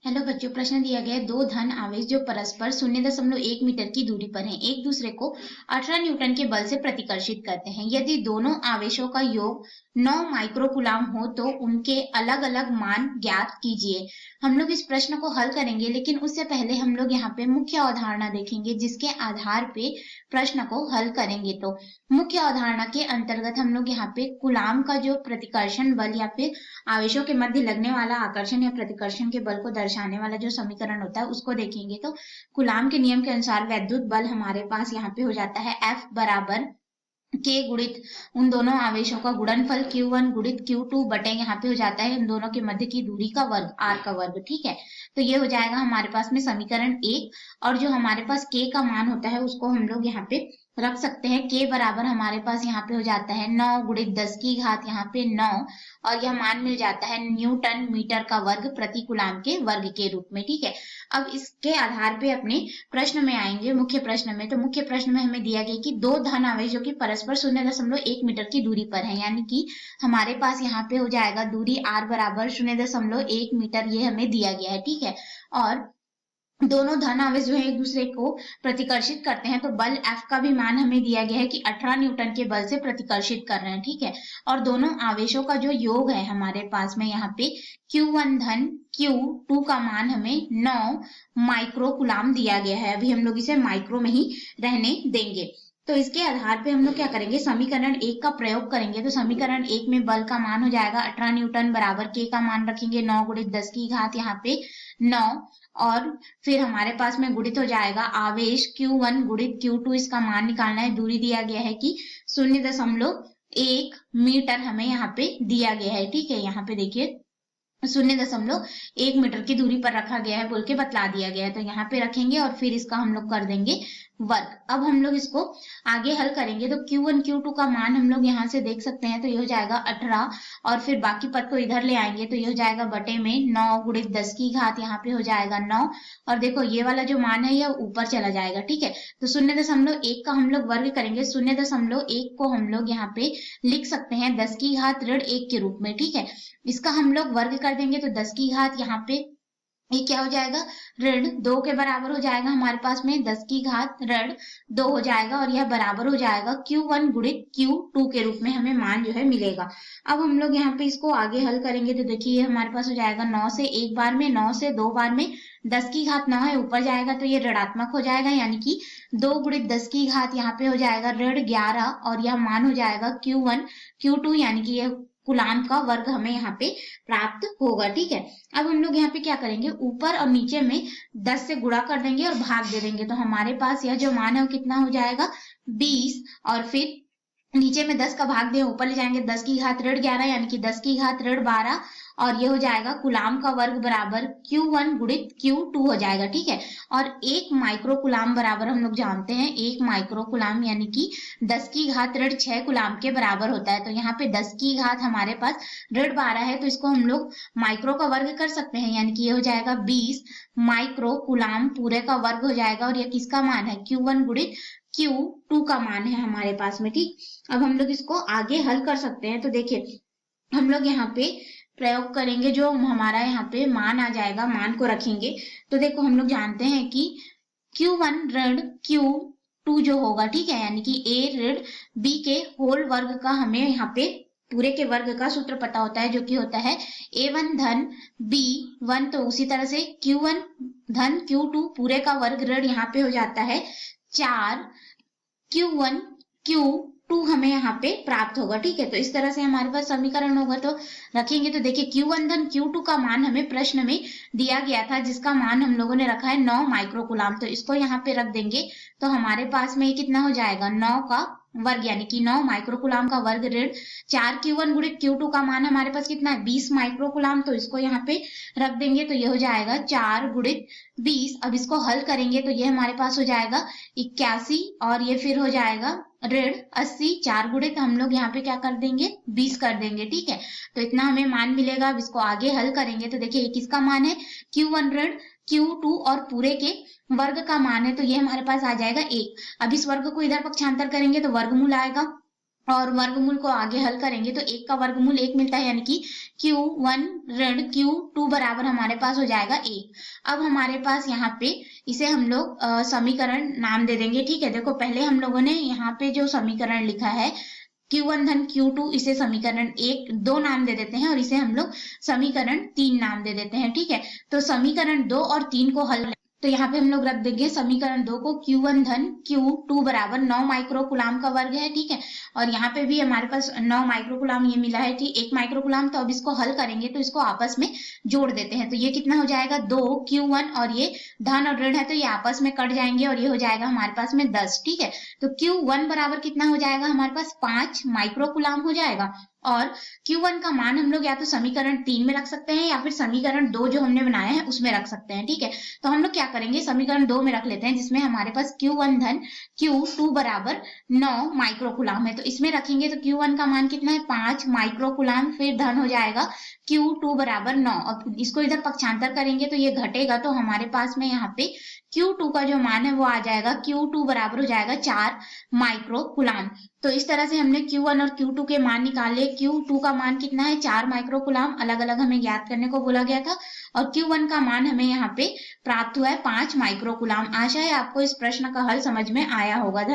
Hello बच्चों, प्रश्न दिया गया है दो धन आवेश जो परस्पर 0.1 मीटर की दूरी पर हैं, एक दूसरे को 18 न्यूटन के बल से प्रतिकर्षित करते हैं। यदि दोनों आवेशों का योग 9 माइक्रोकुलाम हो तो उनके अलग अलग मान ज्ञात कीजिए। हम लोग इस प्रश्न को हल करेंगे, लेकिन उससे पहले हम लोग यहाँ पे मुख्य अवधारणा देखेंगे जिसके आधार पे प्रश्न को हल करेंगे। तो मुख्य अवधारणा के अंतर्गत हम लोग यहाँ पे कुलाम का जो प्रतिकर्षण बल या फिर आवेशों के मध्य लगने वाला आकर्षण या प्रतिकर्षण के बल को दर्शाने वाला जो समीकरण होता है उसको देखेंगे। तो कुलाम के नियम के अनुसार वैद्युत बल हमारे पास यहाँ पे हो जाता है F बराबर K गुणित उन दोनों आवेशों का गुणनफल Q1 गुणित Q2 बटे यहाँ पे हो जाता है उन दोनों के मध्य की दूरी का वर्ग R का वर्ग। ठीक है, तो ये हो जाएगा हमारे पास में समीकरण 1। और जो हमारे पास K का मान होता है उसको हम लोग यहाँ पे रख सकते हैं। K बराबर हमारे पास यहाँ पे हो जाता है 9 गुणित 10 की घात यहाँ पे 9, और यह मान मिल जाता है न्यूटन मीटर का वर्ग प्रति कूलाम के वर्ग के रूप में। ठीक है, अब इसके आधार पे अपने प्रश्न में आएंगे, मुख्य प्रश्न में। तो मुख्य प्रश्न में हमें दिया गया कि दो धन आवेश जो कि परस्पर 0.1 मीटर की दूरी पर है, यानी कि हमारे पास यहाँ पे हो जाएगा दूरी r बराबर 0.1 मीटर, ये हमें दिया गया है। ठीक है, और दोनों धन आवेश जो है एक दूसरे को प्रतिकर्षित करते हैं, तो बल F का भी मान हमें दिया गया है कि 18 न्यूटन के बल से प्रतिकर्षित कर रहे हैं। ठीक है, और दोनों आवेशों का जो योग है हमारे पास में यहाँ पे Q1 धन Q2 का मान हमें 9 माइक्रोकुलाम दिया गया है। अभी हम लोग इसे माइक्रो में ही रहने देंगे। तो इसके आधार पे हम लोग क्या करेंगे, समीकरण 1 का प्रयोग करेंगे। तो समीकरण 1 में बल का मान हो जाएगा 18 न्यूटन बराबर K का मान रखेंगे 9 गुणित 10 की घात यहाँ पे 9, और फिर हमारे पास में गुणित हो जाएगा आवेश Q1 गुणित Q2, इसका मान निकालना है। दूरी दिया गया है कि 0.1 मीटर हमें यहाँ पे दिया गया है। ठीक है, यहाँ पे देखिए 0.1 मीटर की दूरी पर रखा गया है बोल के बतला दिया गया है। तो यहाँ पे रखेंगे और फिर इसका हम लोग कर देंगे वर्ग। अब हम लोग इसको आगे हल करेंगे। तो Q1 Q2 का मान हम लोग यहाँ से देख सकते हैं, तो ये हो जाएगा 18, और फिर बाकी पद को इधर ले आएंगे तो ये हो जाएगा बटे में 9 गुणित 10 की घात यहाँ पे हो जाएगा 9, और देखो ये वाला जो मान है यह ऊपर चला जाएगा। ठीक है, तो 0.1 का हम लोग वर्ग करेंगे। 0.1 को हम लोग यहाँ पे लिख सकते हैं 10 की घात ऋण 1 के रूप में। ठीक है, इसका हम लोग वर्ग कर देंगे तो 10 की घात यहाँ पे ये क्या हो जाएगा, ऋण 2 के बराबर हो जाएगा हमारे पास में 10 की घात ऋण 2 हो जाएगा, और यह बराबर हो जाएगा Q1 गुणित Q2 के रूप में हमें मान जो है मिलेगा। अब हम लोग यहाँ पे इसको आगे हल करेंगे तो देखिए ये हमारे पास हो जाएगा 9 से एक बार में, 9 से दो बार में 10 की घात 9 है, ऊपर जाएगा तो ये ऋणात्मक हो जाएगा, यानी कि 2 गुणित 10 की घात यहाँ पे हो जाएगा ऋण 11, और यह मान हो जाएगा Q1 Q2, यानी कि यह कूलाम का वर्ग हमें यहाँ पे प्राप्त होगा। ठीक है, अब हम लोग यहाँ पे क्या करेंगे, ऊपर और नीचे में 10 से गुणा कर देंगे और भाग दे देंगे। तो हमारे पास यह जो मान है वो कितना हो जाएगा 20, और फिर नीचे में 10 का भाग दे ऊपर ले जाएंगे 10 की घात ऋण 11, यानी कि 10 की घात ऋण 12, और ये हो जाएगा कूलाम का वर्ग बराबर Q1 गुणित Q2 हो जाएगा। ठीक है, और 1 माइक्रो कूलाम बराबर हम लोग जानते हैं 1 माइक्रो कूलाम यानी कि 10 की घात ऋण 6 कूलाम के बराबर होता है। तो यहाँ पे 10 की घात हमारे पास ऋण 12 है, तो इसको हम लोग माइक्रो का वर्ग कर सकते हैं, यानी कि ये हो जाएगा 20 माइक्रो कूलाम पूरे का वर्ग हो जाएगा, और ये किसका मान है, Q1 गुणित Q2 का मान है हमारे पास में। ठीक, अब हम लोग इसको आगे हल कर सकते हैं। तो देखिए हम लोग यहाँ पे प्रयोग करेंगे, जो हमारा यहाँ पे मान आ जाएगा मान को रखेंगे। तो देखो हम लोग जानते हैं कि Q1 ऋण Q2 जो होगा, ठीक है, यानी कि A ऋण B के होल वर्ग का हमें यहाँ पे पूरे के वर्ग का सूत्र पता होता है, जो कि होता है A1 धन B1। तो उसी तरह से Q1 धन Q2 पूरे का वर्ग ऋण यहाँ पे हो जाता है 4 Q1 Q2 हमें यहाँ पे प्राप्त होगा। ठीक है, तो इस तरह से हमारे पास समीकरण होगा। तो रखेंगे तो देखिए Q1 धन Q2 का मान हमें प्रश्न में दिया गया था, जिसका मान हम लोगों ने रखा है 9 माइक्रोकुलाम। तो इसको यहाँ पे रख देंगे तो हमारे पास में कितना हो जाएगा 9 का वर्ग, यानी कि 9 माइक्रोकुलाम का वर्ग ऋण 4 Q1 गुणित Q2 का मान हमारे पास कितना है 20 माइक्रोकुलाम। तो इसको यहाँ पे रख देंगे तो ये हो जाएगा 4 गुणित 20। अब इसको हल करेंगे तो ये हमारे पास हो जाएगा 81, और ये फिर हो जाएगा ऋण 80, 4 गुणित हम लोग यहाँ पे क्या कर देंगे 20 कर देंगे। ठीक है, तो इतना हमें मान मिलेगा। अब इसको आगे हल करेंगे तो देखिए ये किसका मान है, Q1 ऋण Q2 और पूरे के वर्ग का मान है, तो ये हमारे पास आ जाएगा 1। अब इस वर्ग को इधर पक्षांतर करेंगे तो वर्गमूल आएगा, और वर्गमूल को आगे हल करेंगे तो 1 का वर्गमूल 1 मिलता है, यानी कि Q1 ऋण Q2 बराबर हमारे पास हो जाएगा 1। अब हमारे पास यहाँ पे इसे हम लोग समीकरण नाम दे देंगे। ठीक है, देखो पहले हम लोगों ने यहाँ पे जो समीकरण लिखा है Q1 धन Q2, इसे समीकरण 1 2 नाम दे देते हैं और इसे हम लोग समीकरण 3 नाम दे देते हैं। ठीक है, तो समीकरण 2 और 3 को हल, तो यहाँ पे हम लोग रख देंगे समीकरण 2 को Q1 धन Q2 बराबर 9 माइक्रोकुलाम का वर्ग है। ठीक है, और यहाँ पे भी हमारे पास 9 माइक्रोकुलाम ये मिला है, ठीक 1 माइक्रोकुलाम। तो अब इसको हल करेंगे तो इसको आपस में जोड़ देते हैं, तो ये कितना हो जाएगा 2 Q1, और ये धन और ऋण है तो ये आपस में कट जाएंगे और ये हो जाएगा हमारे पास में 10। ठीक है, तो Q1 बराबर कितना हो जाएगा हमारे पास 5 माइक्रोकुलाम हो जाएगा। और Q1 का मान हम लोग या तो समीकरण 3 में रख सकते हैं या फिर समीकरण 2 जो हमने बनाया है उसमें रख सकते हैं। ठीक है, तो हम लोग क्या करेंगे, समीकरण 2 में रख लेते हैं, जिसमें हमारे पास Q1 धन Q2 बराबर 9 माइक्रोकुलाम है। तो इसमें रखेंगे तो Q1 का मान कितना है 5 माइक्रोकुलाम, फिर धन हो जाएगा Q2 बराबर 9। अब इसको इधर पक्षांतर करेंगे तो ये घटेगा, तो हमारे पास में यहाँ पे Q2 का जो मान है वो आ जाएगा, Q2 बराबर हो जाएगा 4 माइक्रोकुलाम। तो इस तरह से हमने Q1 और Q2 के मान निकाले। Q2 का मान कितना है 4 माइक्रोकुलाम, अलग अलग हमें ज्ञात करने को बोला गया था, और Q1 का मान हमें यहाँ पे प्राप्त हुआ है 5 माइक्रोकुलाम। आशा है आपको इस प्रश्न का हल समझ में आया होगा।